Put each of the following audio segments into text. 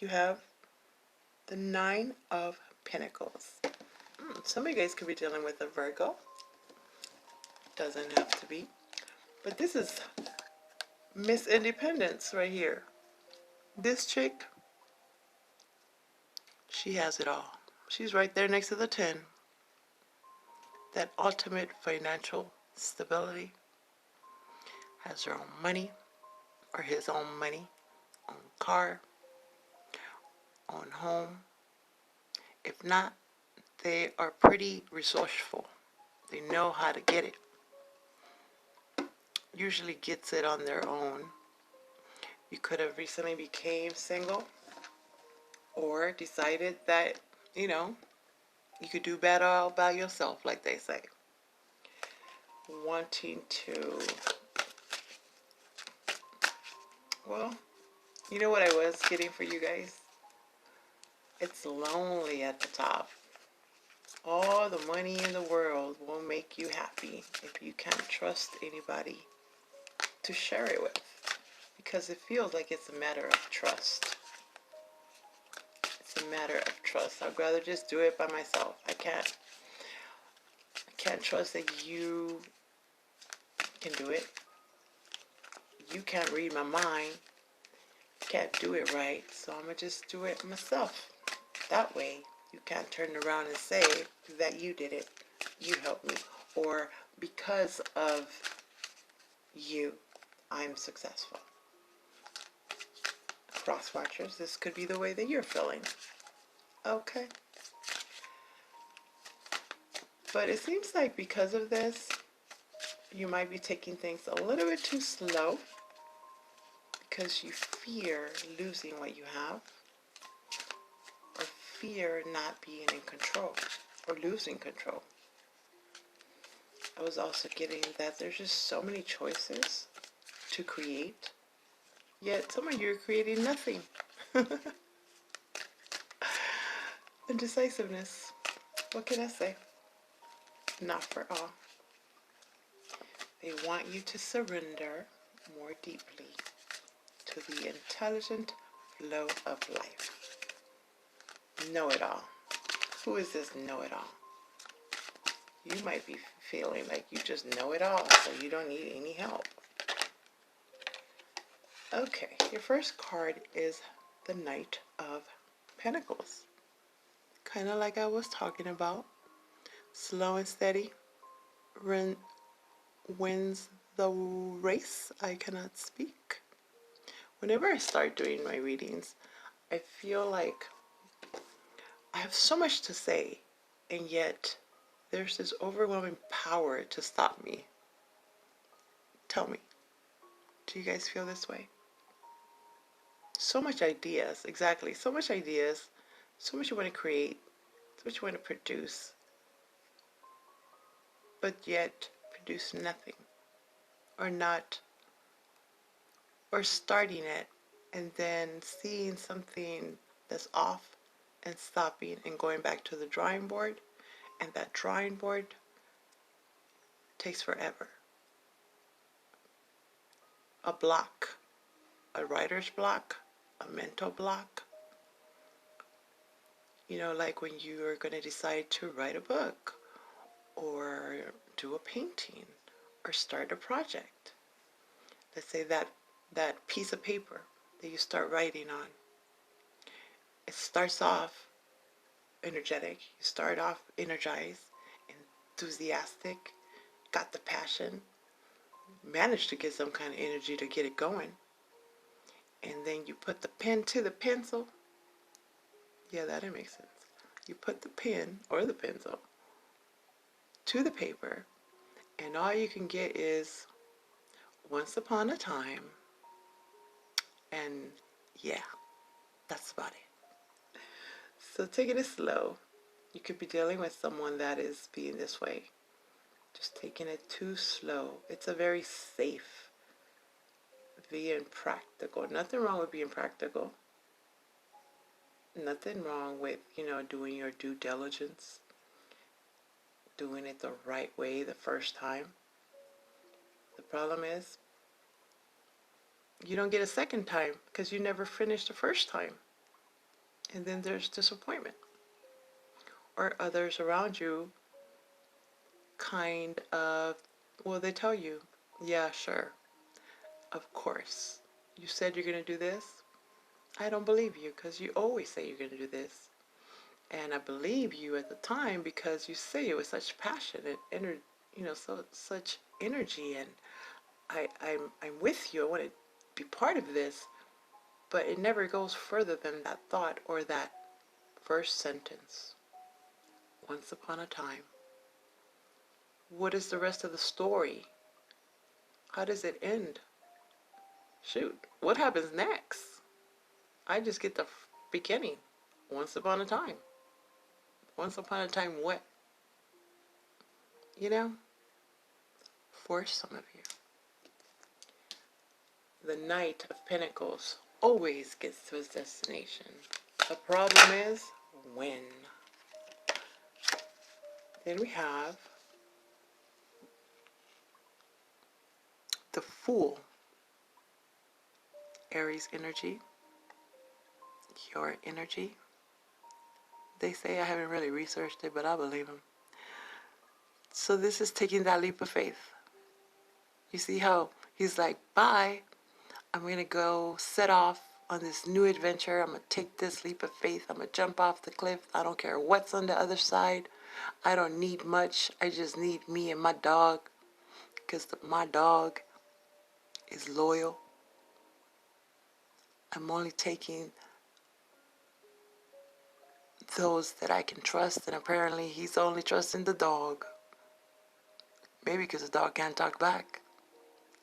you have the Nine of Pentacles. Some of you guys could be dealing with a Virgo. Doesn't have to be. But this is Miss Independence right here. This chick, she has it all. She's right there next to the 10. That ultimate financial stability. Has her own money, or his own money, own car, own home. If not, they are pretty resourceful. They know how to get it. Usually gets it on their own. You could have recently became single or decided that, you know, you could do better all by yourself, like they say. Wanting to, well, you know what I was getting for you guys? It's lonely at the top. All the money in the world won't make you happy if you can't trust anybody to share it with, because it feels like it's a matter of trust. It's a matter of trust. I'd rather just do it by myself. I can't trust that you can do it. You can't read my mind. Can't do it right, so I'm gonna just do it myself. That way you can't turn around and say that you did it, you helped me, or because of you I'm successful. Cross watchers, this could be the way that you're feeling. Okay. But it seems like because of this, you might be taking things a little bit too slow because you fear losing what you have, or fear not being in control or losing control. I was also getting that there's just so many choices to create, yet some of you are creating nothing. Indecisiveness. What can I say? Not for all. They want you to surrender more deeply to the intelligent flow of life. Know-it-all. Who is this know-it-all? You might be feeling like you just know it all, so you don't need any help. Okay, your first card is the Knight of Pentacles. Kind of like I was talking about. Slow and steady wins the race. I cannot speak. Whenever I start doing my readings, I feel like I have so much to say, and yet there's this overwhelming power to stop me. Tell me, do you guys feel this way? So much ideas, exactly. So much ideas, so much you want to create, so much you want to produce, but yet produce nothing, or not, or starting it and then seeing something that's off and stopping and going back to the drawing board, and that drawing board takes forever. A block, a writer's block, a mental block. You know, like when you are going to decide to write a book or do a painting or start a project. Let's say that piece of paper that you start writing on. It starts off energetic. You start off energized, enthusiastic, got the passion, managed to get some kind of energy to get it going. And then you put the pen to the pencil. Yeah, that makes sense. You put the pen or the pencil to the paper, and all you can get is once upon a time, and yeah, that's about it. So taking it slow. You could be dealing with someone that is being this way, just taking it too slow. It's a very safe, being practical. Nothing wrong with being practical. Nothing wrong with, doing your due diligence, doing it the right way the first time. The problem is you don't get a second time because you never finished the first time. And then there's disappointment. Or others around you kind of, well, they tell you, yeah, sure, of course. You said you're going to do this. I don't believe you because you always say you're going to do this. And I believe you at the time because you say it with such passion and such energy. And I'm with you. I want to be part of this. But it never goes further than that thought or that first sentence. Once upon a time. What is the rest of the story? How does it end? Shoot, what happens next? I just get the beginning. Once upon a time. Once upon a time what? You know? For some of you. The Knight of Pentacles always gets to his destination. The problem is when. Then we have the Fool. Aries energy. Your energy. They say I haven't really researched it, but I believe them. So this is taking that leap of faith. You see how he's like, bye. I'm going to go set off on this new adventure. I'm going to take this leap of faith. I'm going to jump off the cliff. I don't care what's on the other side. I don't need much. I just need me and my dog because my dog is loyal. I'm only taking those that I can trust, and apparently he's only trusting the dog. Maybe because the dog can't talk back.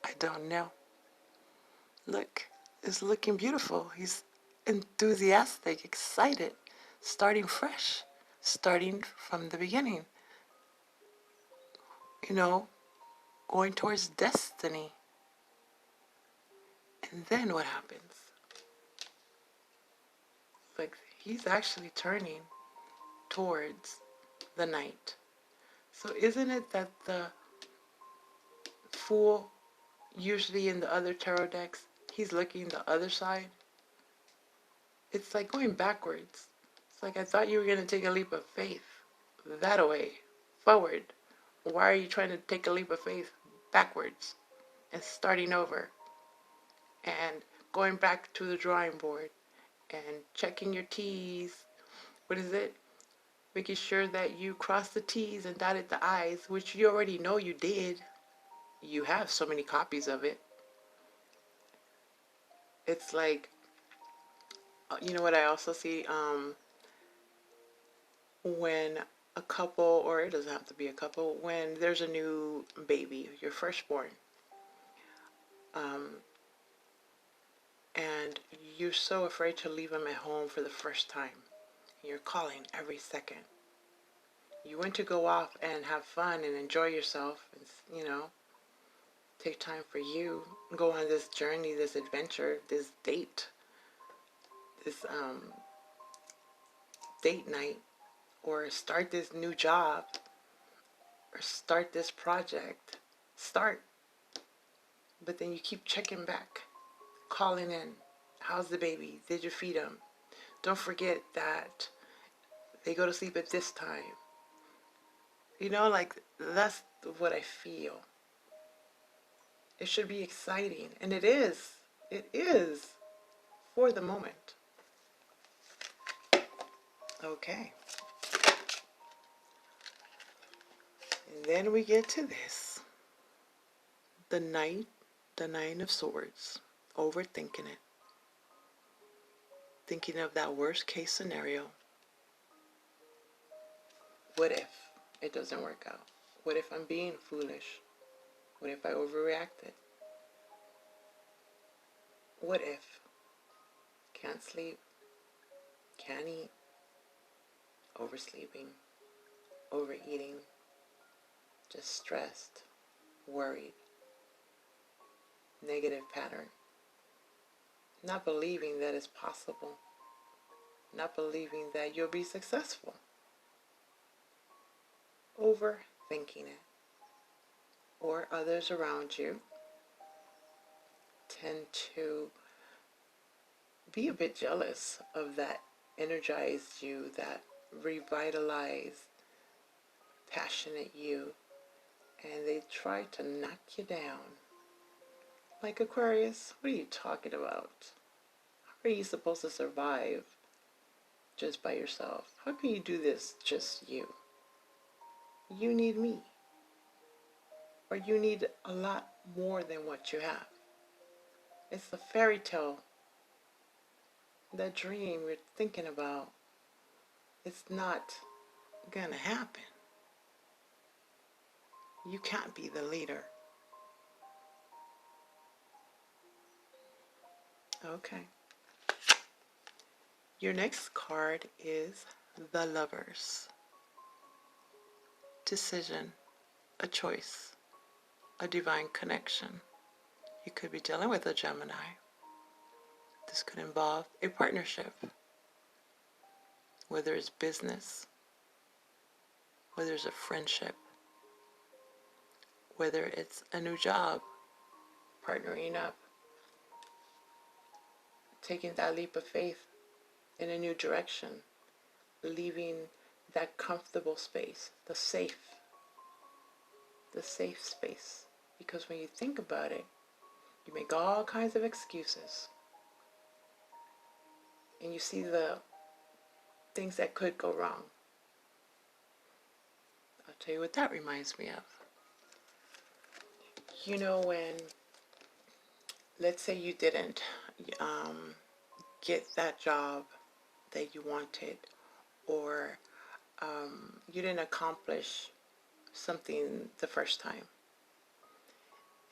I don't know. Look, it's looking beautiful. He's enthusiastic, excited, starting fresh, starting from the beginning. You know, going towards destiny. And then what happens? Like, he's actually turning towards the Knight. So isn't it that the Fool, usually in the other tarot decks, he's looking the other side? It's like going backwards. It's like, I thought you were going to take a leap of faith that way, forward. Why are you trying to take a leap of faith backwards and starting over and going back to the drawing board and checking your T's? What is it? Making sure that you cross the T's and dotted the I's, which you already know you did. You have so many copies of it. It's like, you know what I also see? When a couple, or it doesn't have to be a couple, when there's a new baby, your firstborn, and you're so afraid to leave them at home for the first time. You're calling every second. You went to go off and have fun and enjoy yourself, and, you know, take time for you, go on this journey, this adventure, this date, this date night, or start this new job, or start this project. Start. But then you keep checking back, calling in. How's the baby? Did you feed him? Don't forget that they go to sleep at this time. You know, like, that's what I feel. It should be exciting. And it is. It is for the moment. Okay. And then we get to this. The Knight, the Nine of Swords. Overthinking it. Thinking of that worst case scenario. What if it doesn't work out? What if I'm being foolish? What if I overreacted? What if? Can't sleep, can't eat, oversleeping, overeating, just stressed, worried, negative pattern. Not believing that it's possible. Not believing that you'll be successful. Overthinking it. Or others around you tend to be a bit jealous of that energized you, that revitalized, passionate you, and they try to knock you down. Like, Aquarius, what are you talking about? How are you supposed to survive just by yourself? How can you do this just you? You need me. Or you need a lot more than what you have. It's a fairy tale. That dream you're thinking about, it's not gonna happen. You can't be the leader. Okay. Your next card is the Lovers. Decision, a choice, a divine connection. You could be dealing with a Gemini. This could involve a partnership, whether it's business, whether it's a friendship, whether it's a new job, partnering up, taking that leap of faith in a new direction, leaving that comfortable space, the safe space. Because when you think about it, you make all kinds of excuses. And you see the things that could go wrong. I'll tell you what that reminds me of. You know, when, let's say you didn't get that job that you wanted, or you didn't accomplish something the first time.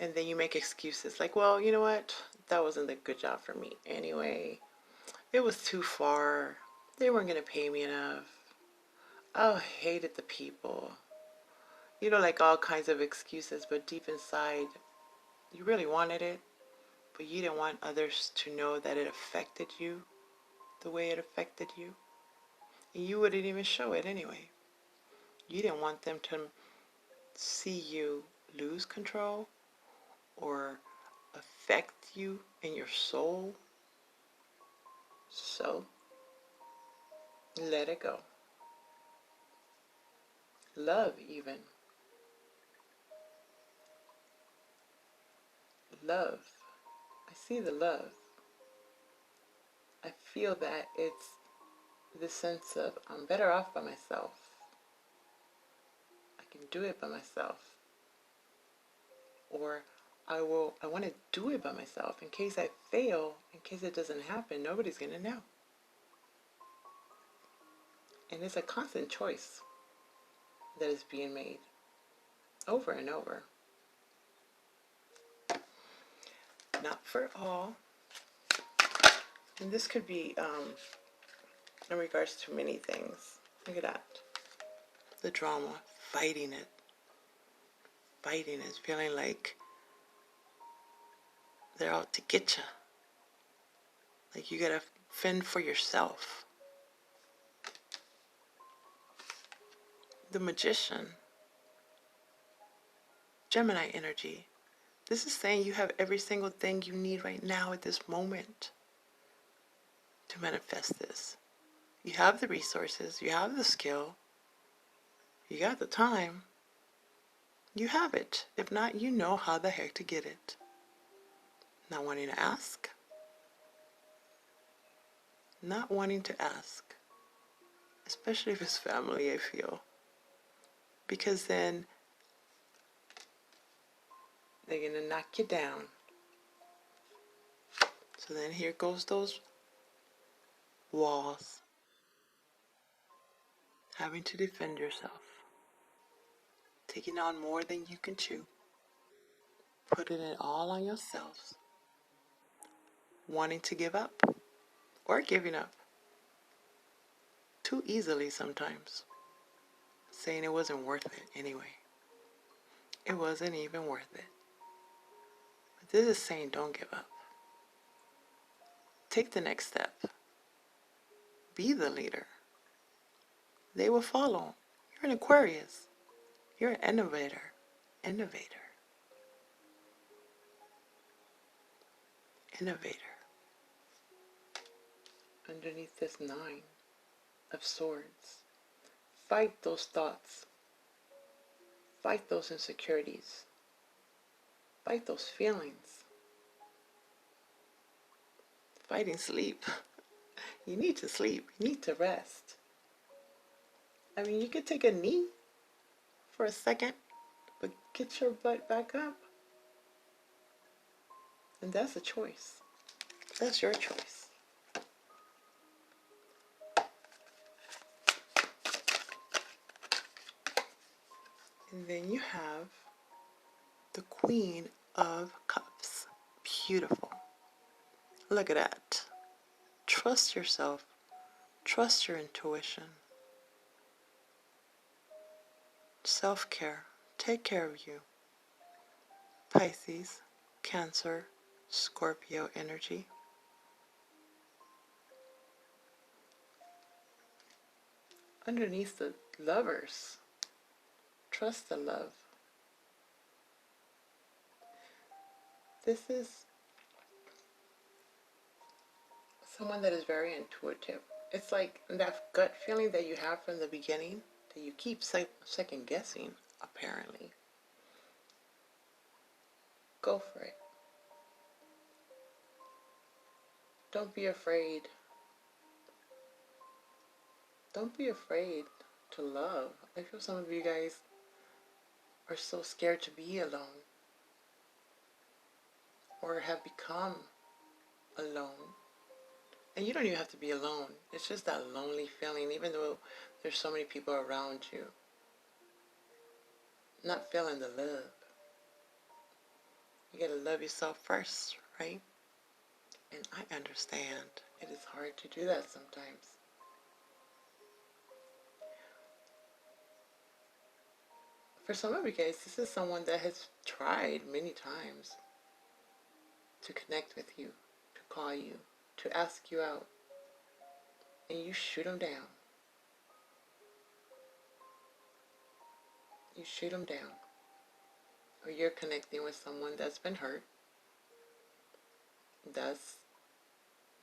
And then you make excuses like, well, you know what? That wasn't a good job for me anyway. It was too far. They weren't going to pay me enough. I hated the people. You know, like all kinds of excuses, but deep inside, you really wanted it, but you didn't want others to know that it affected you the way it affected you. And you wouldn't even show it anyway. You didn't want them to see you lose control or affect you in your soul. So, let it go. Love, even. Love. I see the love. I feel that it's the sense of, I'm better off by myself. I can do it by myself. Or I want to do it by myself. In case I fail, in case it doesn't happen, nobody's going to know. And it's a constant choice that is being made over and over. Not for all. And this could be in regards to many things. Look at that. The drama, fighting it. Fighting it, feeling like they're out to get you. Like you gotta fend for yourself. The Magician. Gemini energy. This is saying you have every single thing you need right now at this moment to manifest this. You have the resources, you have the skill, you got the time, you have it. If not, you know how the heck to get it. Not wanting to ask. Not wanting to ask. Especially if it's family, I feel. Because then they're going to knock you down. So then here goes those walls. Having to defend yourself. Taking on more than you can chew. Putting it all on yourselves. Wanting to give up. Or giving up. Too easily sometimes. Saying it wasn't worth it anyway. It wasn't even worth it. But this is saying don't give up. Take the next step. Be the leader. They will follow. You're an Aquarius. You're an innovator. Innovator. Innovator. Underneath this 9, of Swords. Fight those thoughts. Fight those insecurities. Fight those feelings. Fighting sleep. You need to sleep. You need to rest. I mean, you could take a knee for a second, but get your butt back up. And that's a choice. That's your choice. And then you have the Queen of Cups. Beautiful. Look at that. Trust yourself. Trust your intuition. Self-care. Take care of you. Pisces, Cancer, Scorpio energy. Underneath the Lovers, trust the love. This is someone that is very intuitive. It's like that gut feeling that you have from the beginning that you keep second guessing, apparently. Go for it. Don't be afraid. Don't be afraid to love. I feel some of you guys are so scared to be alone or have become alone. And you don't even have to be alone. It's just that lonely feeling, even though there's so many people around you. Not feeling the love. You gotta love yourself first, right? And I understand. It is hard to do that sometimes. For some of you guys, this is someone that has tried many times to connect with you, to call you, to ask you out, and you shoot them down. You shoot them down. Or you're connecting with someone that's been hurt, that's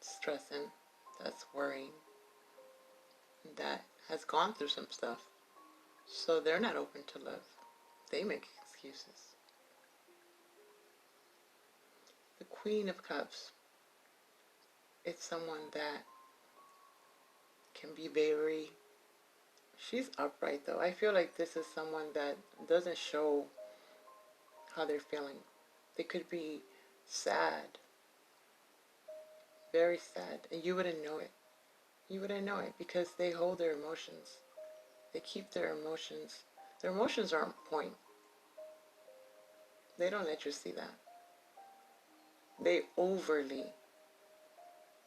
stressing, that's worrying, that has gone through some stuff. So they're not open to love. They make excuses. The Queen of Cups. It's someone that can be very... She's upright though. I feel like this is someone that doesn't show how they're feeling. They could be sad. Very sad. And you wouldn't know it. You wouldn't know it because they hold their emotions. They keep their emotions. Their emotions are on point. They don't let you see that. They overly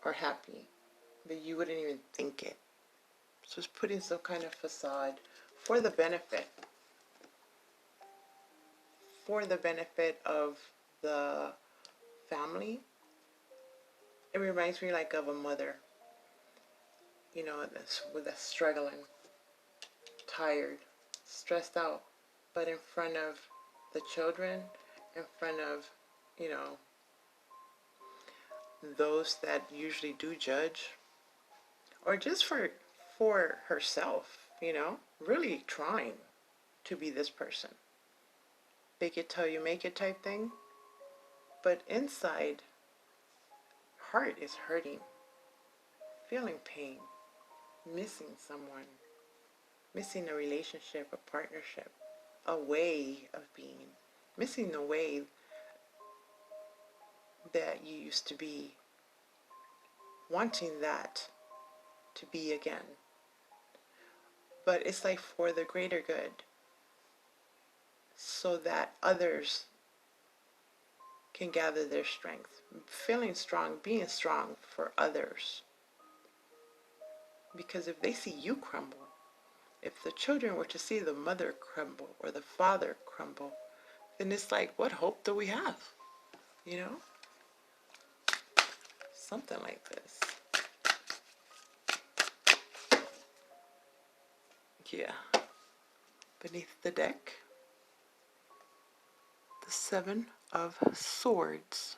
are happy that you wouldn't even think it. So it's putting some kind of facade for the benefit. For the benefit of the family. It reminds me like of a mother. You know, with a struggling, tired, stressed out, but in front of the children, in front of, you know, those that usually do judge, or just for herself, you know, really trying to be this person. Fake it till you make it type thing. But inside, heart is hurting, feeling pain, missing someone, missing a relationship, a partnership, a way of being, missing the way that you used to be, wanting that to be again. But it's like for the greater good, so that others can gather their strength, feeling strong, being strong for others. Because if they see you crumble, if the children were to see the mother crumble or the father crumble, then it's like, what hope do we have? You know? Something like this. Yeah. Beneath the deck, the Seven of Swords.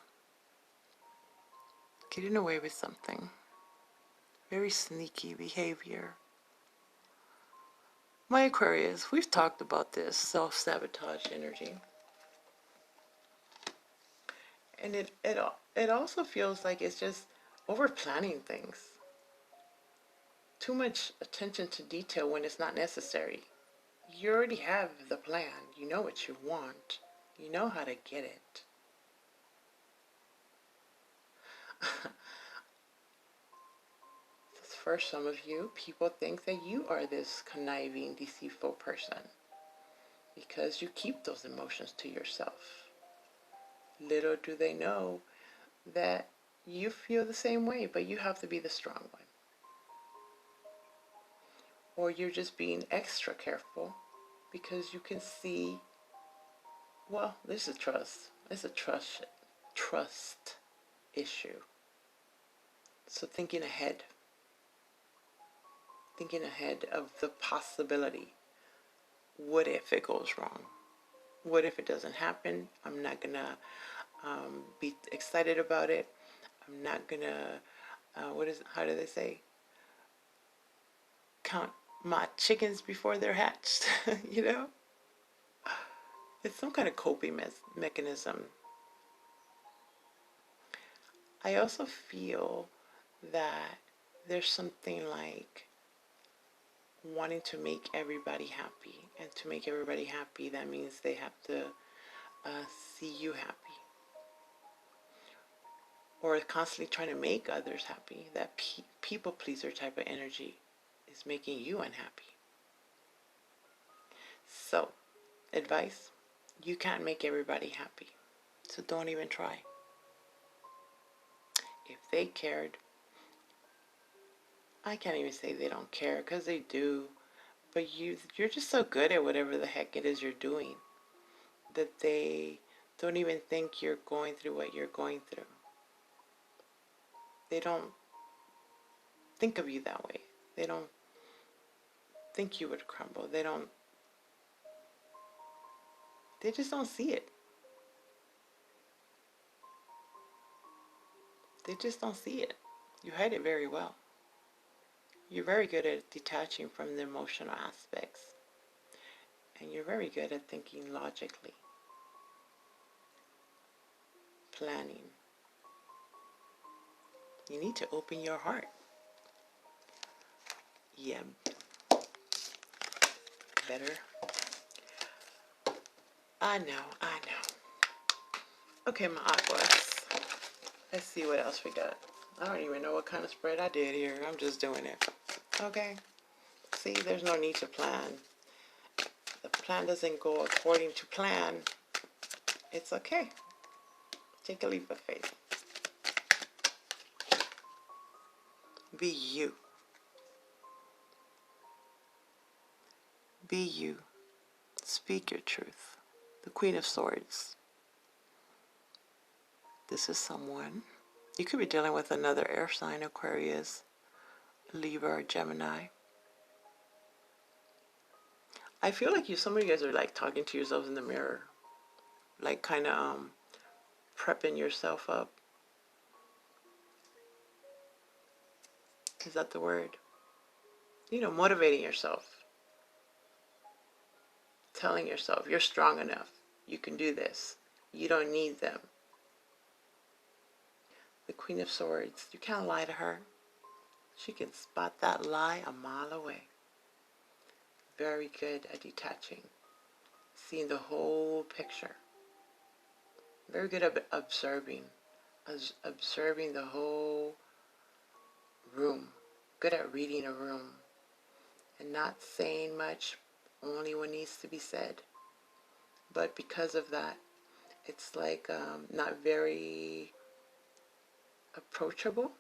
Getting away with something. Very sneaky behavior. My Aquarius, we've talked about this self-sabotage energy. And it also feels like it's just over planning things. Too much attention to detail when it's not necessary. You already have the plan. You know what you want. You know how to get it. For some of you, people think that you are this conniving, deceitful person because you keep those emotions to yourself. Little do they know that you feel the same way, but you have to be the strong one. Or you're just being extra careful because you can see, well, this is trust. It's a trust issue. So thinking ahead of the possibility. What if it goes wrong? What if it doesn't happen? I'm not gonna be excited about it. I'm not gonna, how do they say? Count my chickens before they're hatched, you know? It's some kind of coping mechanism. I also feel that there's something like wanting to make everybody happy. And to make everybody happy, that means they have to see you happy. Or constantly trying to make others happy. That people pleaser type of energy is making you unhappy. So, advice, you can't make everybody happy. So don't even try. If they cared, I can't even say they don't care because they do. But you're just so good at whatever the heck it is you're doing that they don't even think you're going through what you're going through. They don't think of you that way. They don't think you would crumble. They just don't see it. They just don't see it. You hide it very well. You're very good at detaching from the emotional aspects. And you're very good at thinking logically. Planning. You need to open your heart. Yeah. Better. I know. Okay, my aquas. Let's see what else we got. I don't even know what kind of spread I did here. I'm just doing it. Okay. See, there's no need to plan. The plan doesn't go according to plan. It's okay. Take a leap of faith. Be you. Be you. Speak your truth. The Queen of Swords. This is someone. You could be dealing with another air sign, Aquarius, Libra, or Gemini. I feel like some of you guys are like talking to yourselves in the mirror. Like kind of prepping yourself up. Is that the word? You know, motivating yourself. Telling yourself, you're strong enough. You can do this. You don't need them. The Queen of Swords, you can't lie to her. She can spot that lie a mile away. Very good at detaching. Seeing the whole picture. Very good at observing. Observing the whole room. Good at reading a room. And not saying much, only what needs to be said. But because of that, it's like not very approachable.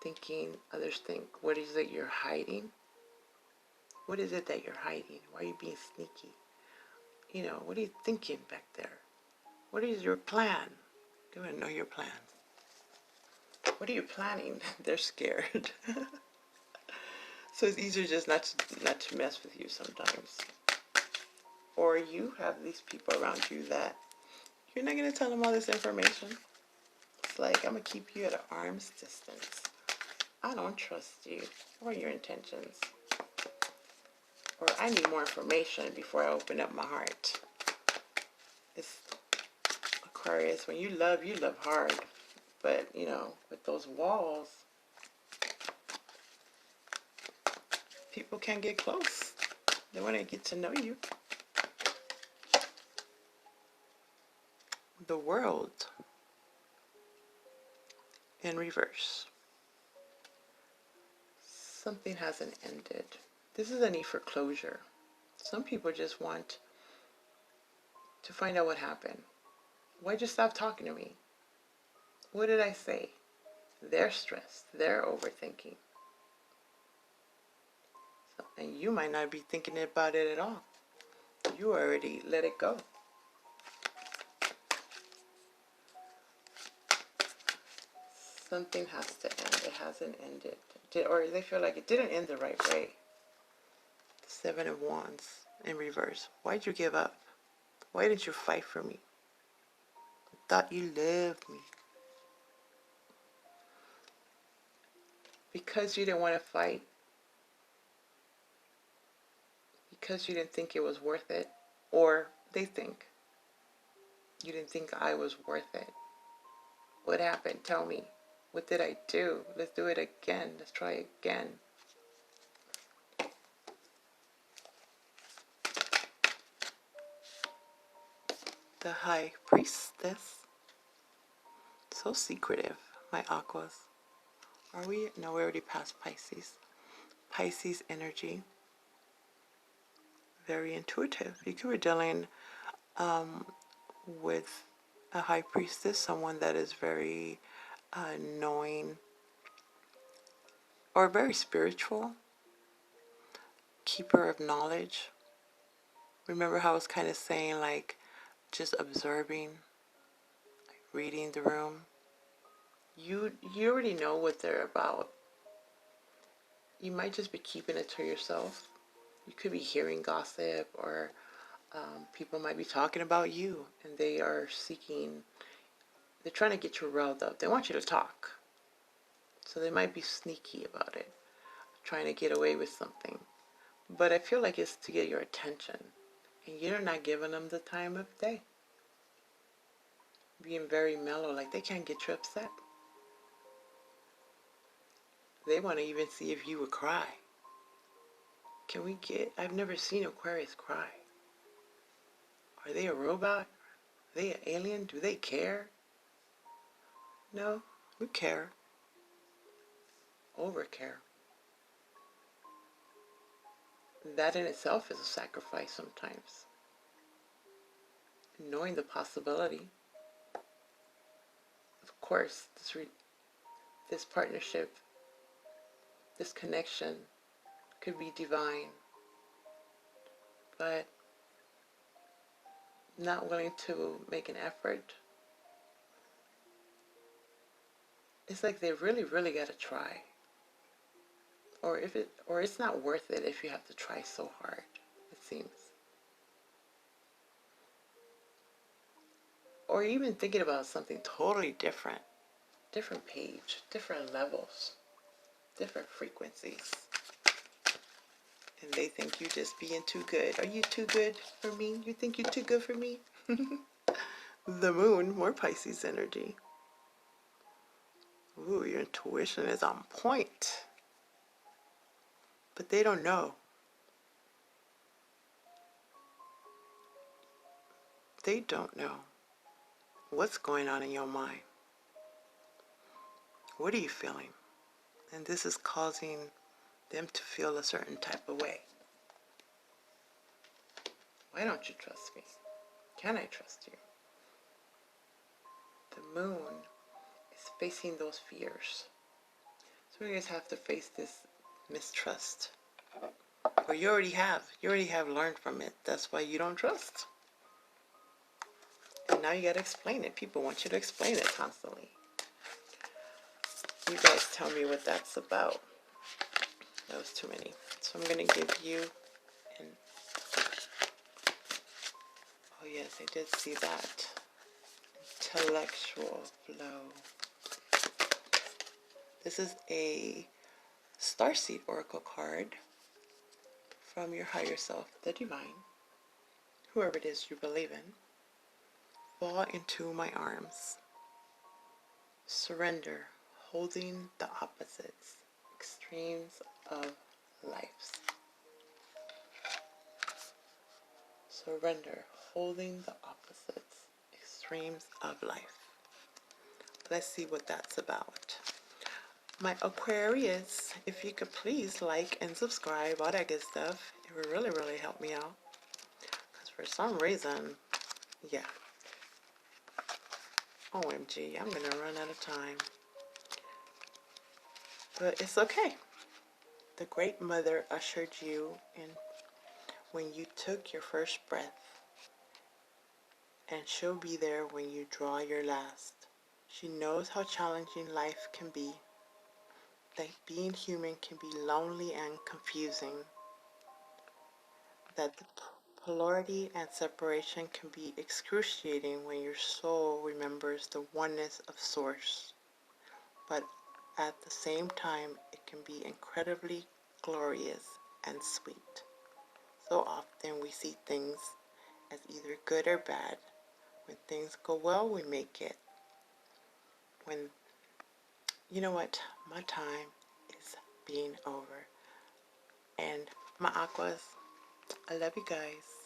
Thinking others think, what is it you're hiding? What is it that you're hiding? Why are you being sneaky? You know, what are you thinking back there? What is your plan? They want to know your plans. What are you planning? They're scared. So it's easier just not to mess with you sometimes. Or you have these people around you that you're not going to tell them all this information. It's like, I'm going to keep you at an arm's distance. I don't trust you or your intentions. or I need more information before I open up my heart. It's Aquarius, when you love hard. But, you know, with those walls, people can't get close. They want to get to know you. The World in reverse. Something hasn't ended. This is a need for closure. Some people just want to find out what happened. Why'd you stop talking to me? What did I say? They're stressed. They're overthinking. And you might not be thinking about it at all. You already let it go. Something has to end. It hasn't ended. Or they feel like it didn't end the right way. Seven of Wands in reverse. Why'd you give up? Why didn't you fight for me? I thought you loved me. Because you didn't want to fight. Because you didn't think it was worth it. Or they think you didn't think I was worth it. What happened? Tell me. What did I do? Let's do it again. Let's try again. The High Priestess. So secretive, my aquas. Are we? No, we already passed Pisces. Pisces energy. Very intuitive. You could be dealing with a High Priestess, someone that is very knowing or very spiritual, keeper of knowledge. Remember how I was kind of saying, like, just observing, like reading the room. You already know what they're about. You might just be keeping it to yourself. You could be hearing gossip, or people might be talking about you, and they are seeking, they're trying to get you riled up. They want you to talk. So they might be sneaky about it, trying to get away with something. But I feel like it's to get your attention, and you're not giving them the time of day. Being very mellow, like they can't get you upset. They want to even see if you would cry. Can we get, I've never seen Aquarius cry. Are they a robot? Are they an alien? Do they care? No, we care. Over care. That in itself is a sacrifice sometimes. Knowing the possibility. Of course, this partnership, this connection could be divine, but not willing to make an effort. It's like they really, really got to try. Or it's not worth it if you have to try so hard, it seems. Or even thinking about something totally different. Different page, different levels, different frequencies. And they think you just being too good. Are you too good for me? You think you're too good for me? The Moon, more Pisces energy. Ooh, your intuition is on point. But they don't know. They don't know what's going on in your mind. What are you feeling? And this is causing them to feel a certain type of way. Why don't you trust me? Can I trust you? The Moon is facing those fears. So you guys have to face this mistrust. Or you already have learned from it. That's why you don't trust. And now you got to explain it. People want you to explain it constantly. You guys tell me what that's about. That was too many. So I'm going to give you an... Oh yes, I did see that. Intellectual flow. This is a Starseed Oracle card from your higher self, the divine, whoever it is you believe in, fall into my arms. Surrender, holding the opposites, extremes of life. Surrender, holding the opposites, extremes of life. Let's see what that's about. My Aquarius, if you could please like and subscribe, all that good stuff. It would really, really help me out. Because for some reason, yeah. OMG, I'm going to run out of time. But it's okay. The Great Mother ushered you in when you took your first breath. And she'll be there when you draw your last. She knows how challenging life can be. That being human can be lonely and confusing. That the polarity and separation can be excruciating when your soul remembers the oneness of Source. But at the same time, it can be incredibly glorious and sweet. So often we see things as either good or bad. When things go well, we make it. When, you know what, my time is being over. And my aquas, I love you guys.